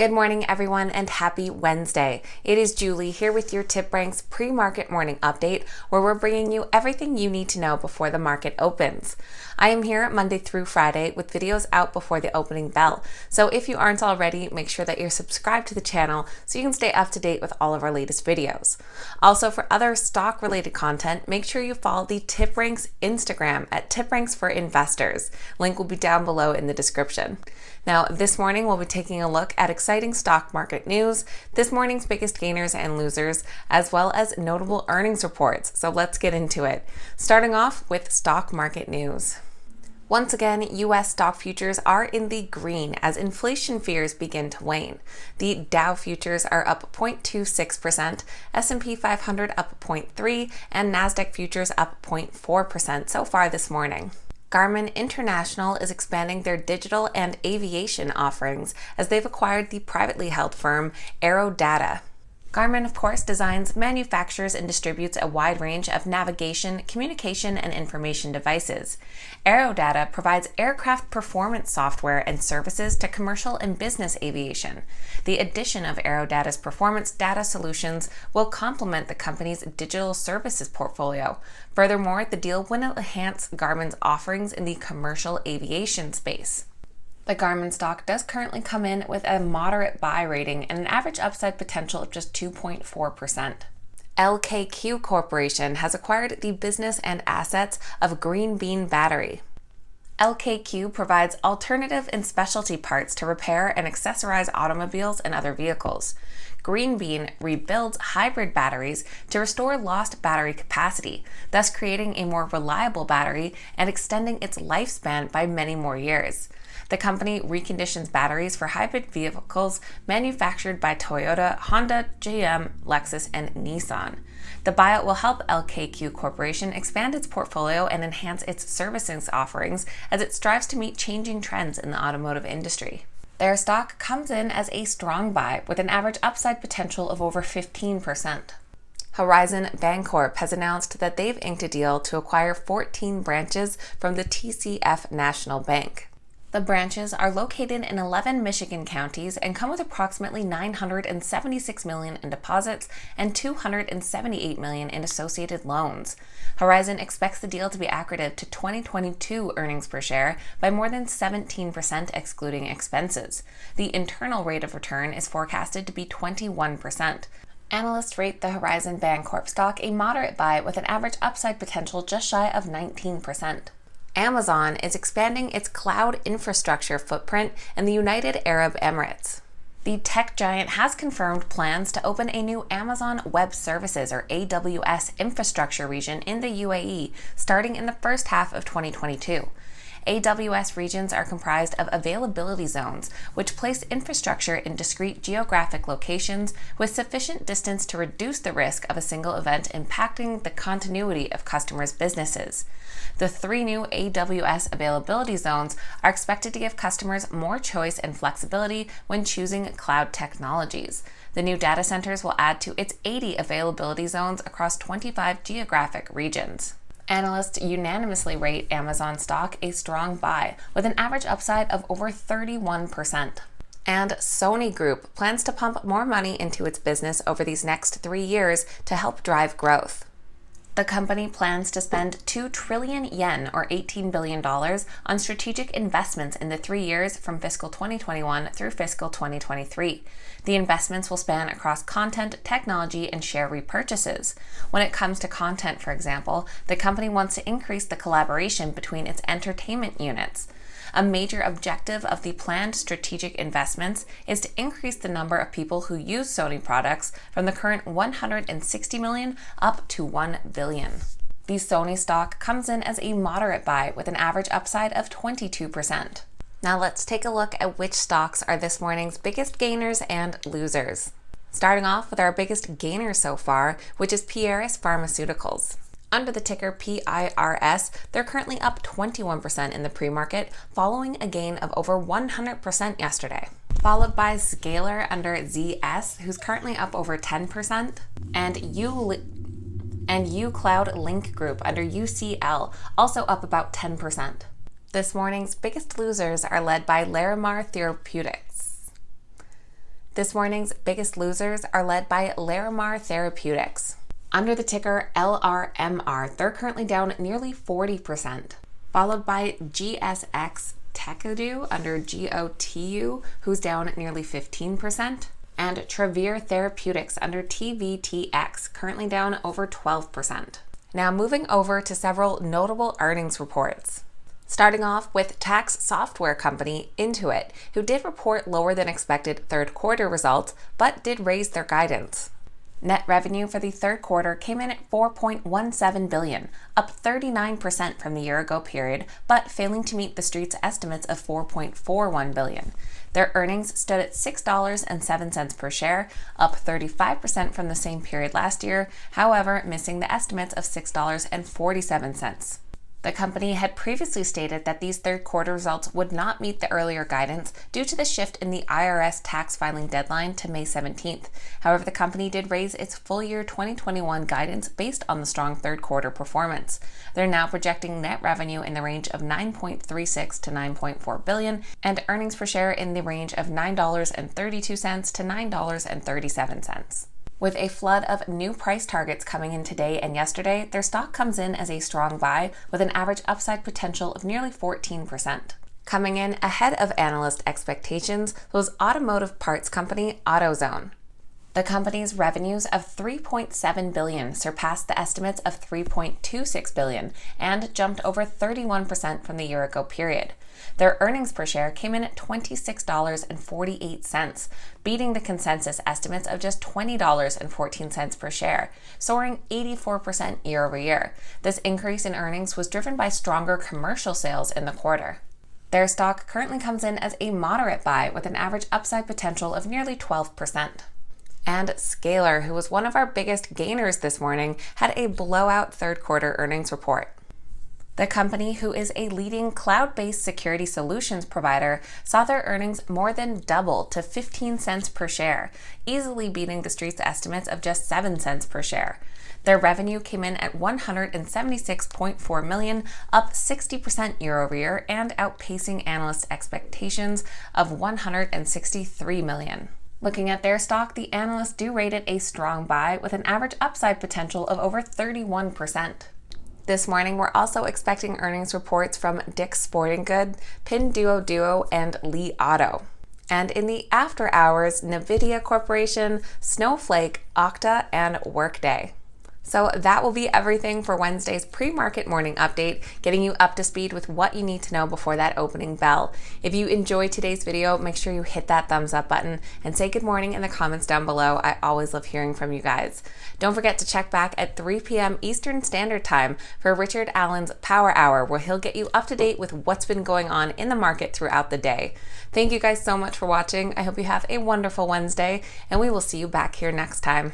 Good morning, everyone, and happy Wednesday. It is Julie here with your TipRanks pre-market morning update, where we're bringing you everything you need to know before the market opens. I am here Monday through Friday with videos out before the opening bell. So if you aren't already, make sure that you're subscribed to the channel so you can stay up to date with all of our latest videos. Also, for other stock-related content, make sure you follow the TipRanks Instagram at TipRanks for Investors. Link will be down below in the description. Now, this morning we'll be taking a look at exciting stock market news, this morning's biggest gainers and losers, as well as notable earnings reports. So let's get into it. Starting off with stock market news. Once again, U.S. stock futures are in the green as inflation fears begin to wane. The Dow futures are up 0.26%, S&P 500 up 0.3%, and NASDAQ futures up 0.4% so far this morning. Garmin International is expanding their digital and aviation offerings as they've acquired the privately held firm AeroData. Garmin, of course, designs, manufactures, and distributes a wide range of navigation, communication, and information devices. AeroData provides aircraft performance software and services to commercial and business aviation. The addition of AeroData's performance data solutions will complement the company's digital services portfolio. Furthermore, the deal will enhance Garmin's offerings in the commercial aviation space. The Garmin stock does currently come in with a moderate buy rating and an average upside potential of just 2.4%. LKQ Corporation has acquired the business and assets of Green Bean Battery. LKQ provides alternative and specialty parts to repair and accessorize automobiles and other vehicles. Green Bean rebuilds hybrid batteries to restore lost battery capacity, thus creating a more reliable battery and extending its lifespan by many more years. The company reconditions batteries for hybrid vehicles manufactured by Toyota, Honda, GM, Lexus, and Nissan. The buyout will help LKQ Corporation expand its portfolio and enhance its servicing offerings as it strives to meet changing trends in the automotive industry. Their stock comes in as a strong buy with an average upside potential of over 15%. Horizon Bancorp has announced that they've inked a deal to acquire 14 branches from the TCF National Bank. The branches are located in 11 Michigan counties and come with approximately $976 million in deposits and $278 million in associated loans. Horizon expects the deal to be accretive to 2022 earnings per share by more than 17% excluding expenses. The internal rate of return is forecasted to be 21%. Analysts rate the Horizon Bancorp stock a moderate buy with an average upside potential just shy of 19%. Amazon is expanding its cloud infrastructure footprint in the United Arab Emirates. The tech giant has confirmed plans to open a new Amazon Web Services or AWS infrastructure region in the UAE starting in the first half of 2022. AWS regions are comprised of availability zones, which place infrastructure in discrete geographic locations with sufficient distance to reduce the risk of a single event impacting the continuity of customers' businesses. The 3 new AWS availability zones are expected to give customers more choice and flexibility when choosing cloud technologies. The new data centers will add to its 80 availability zones across 25 geographic regions. Analysts unanimously rate Amazon stock a strong buy, with an average upside of over 31%. And Sony Group plans to pump more money into its business over these next 3 years to help drive growth. The company plans to spend 2 trillion yen or $18 billion on strategic investments in the 3 years from fiscal 2021 through fiscal 2023. The investments will span across content, technology, and share repurchases. When it comes to content, for example, the company wants to increase the collaboration between its entertainment units. A major objective of the planned strategic investments is to increase the number of people who use Sony products from the current 160 million up to 1 billion. The Sony stock comes in as a moderate buy with an average upside of 22%. Now let's take a look at which stocks are this morning's biggest gainers and losers. Starting off with our biggest gainer so far, which is Pieris Pharmaceuticals. Under the ticker PIRS, they're currently up 21% in the pre-market, following a gain of over 100% yesterday. Followed by Zscaler under ZS, who's currently up over 10%, and uCloud Link Group under UCL, also up about 10%. This morning's biggest losers are led by Larimar Therapeutics. This morning's biggest losers are led by Larimar Therapeutics. Under the ticker LRMR, they're currently down nearly 40%, followed by GSX Tecudu under GOTU, who's down nearly 15%, and Travere Therapeutics under TVTX, currently down over 12%. Now moving over to several notable earnings reports. Starting off with tax software company Intuit, who did report lower than expected third quarter results, but did raise their guidance. Net revenue for the third quarter came in at $4.17 billion, up 39% from the year-ago period, but failing to meet the street's estimates of $4.41 billion. Their earnings stood at $6.07 per share, up 35% from the same period last year, however, missing the estimates of $6.47. The company had previously stated that these third quarter results would not meet the earlier guidance due to the shift in the IRS tax filing deadline to May 17th. However, the company did raise its full year 2021 guidance based on the strong third quarter performance. They're now projecting net revenue in the range of $9.36 to $9.4 billion and earnings per share in the range of $9.32 to $9.37. With a flood of new price targets coming in today and yesterday, their stock comes in as a strong buy with an average upside potential of nearly 14%. Coming in ahead of analyst expectations was automotive parts company AutoZone. The company's revenues of $3.7 billion surpassed the estimates of $3.26 billion and jumped over 31% from the year-ago period. Their earnings per share came in at $26.48, beating the consensus estimates of just $20.14 per share, soaring 84% year-over-year. This increase in earnings was driven by stronger commercial sales in the quarter. Their stock currently comes in as a moderate buy with an average upside potential of nearly 12%. And Zscaler, who was one of our biggest gainers this morning, had a blowout third quarter earnings report. The company, who is a leading cloud-based security solutions provider, saw their earnings more than double to 15 cents per share, easily beating the street's estimates of just 7 cents per share. Their revenue came in at $176.4 million, up 60% year-over-year, and outpacing analyst expectations of $163 million. Looking at their stock, the analysts do rate it a strong buy with an average upside potential of over 31%. This morning, we're also expecting earnings reports from Dick's Sporting Goods, Pinduoduo, and Li Auto. And in the after hours, NVIDIA Corporation, Snowflake, Okta, and Workday. So that will be everything for Wednesday's pre-market morning update, getting you up to speed with what you need to know before that opening bell. If you enjoyed today's video, make sure you hit that thumbs up button and say good morning in the comments down below. I always love hearing from you guys. Don't forget to check back at 3 p.m. Eastern Standard Time for Richard Allen's Power Hour, where he'll get you up to date with what's been going on in the market throughout the day. Thank you guys so much for watching. I hope you have a wonderful Wednesday, and we will see you back here next time.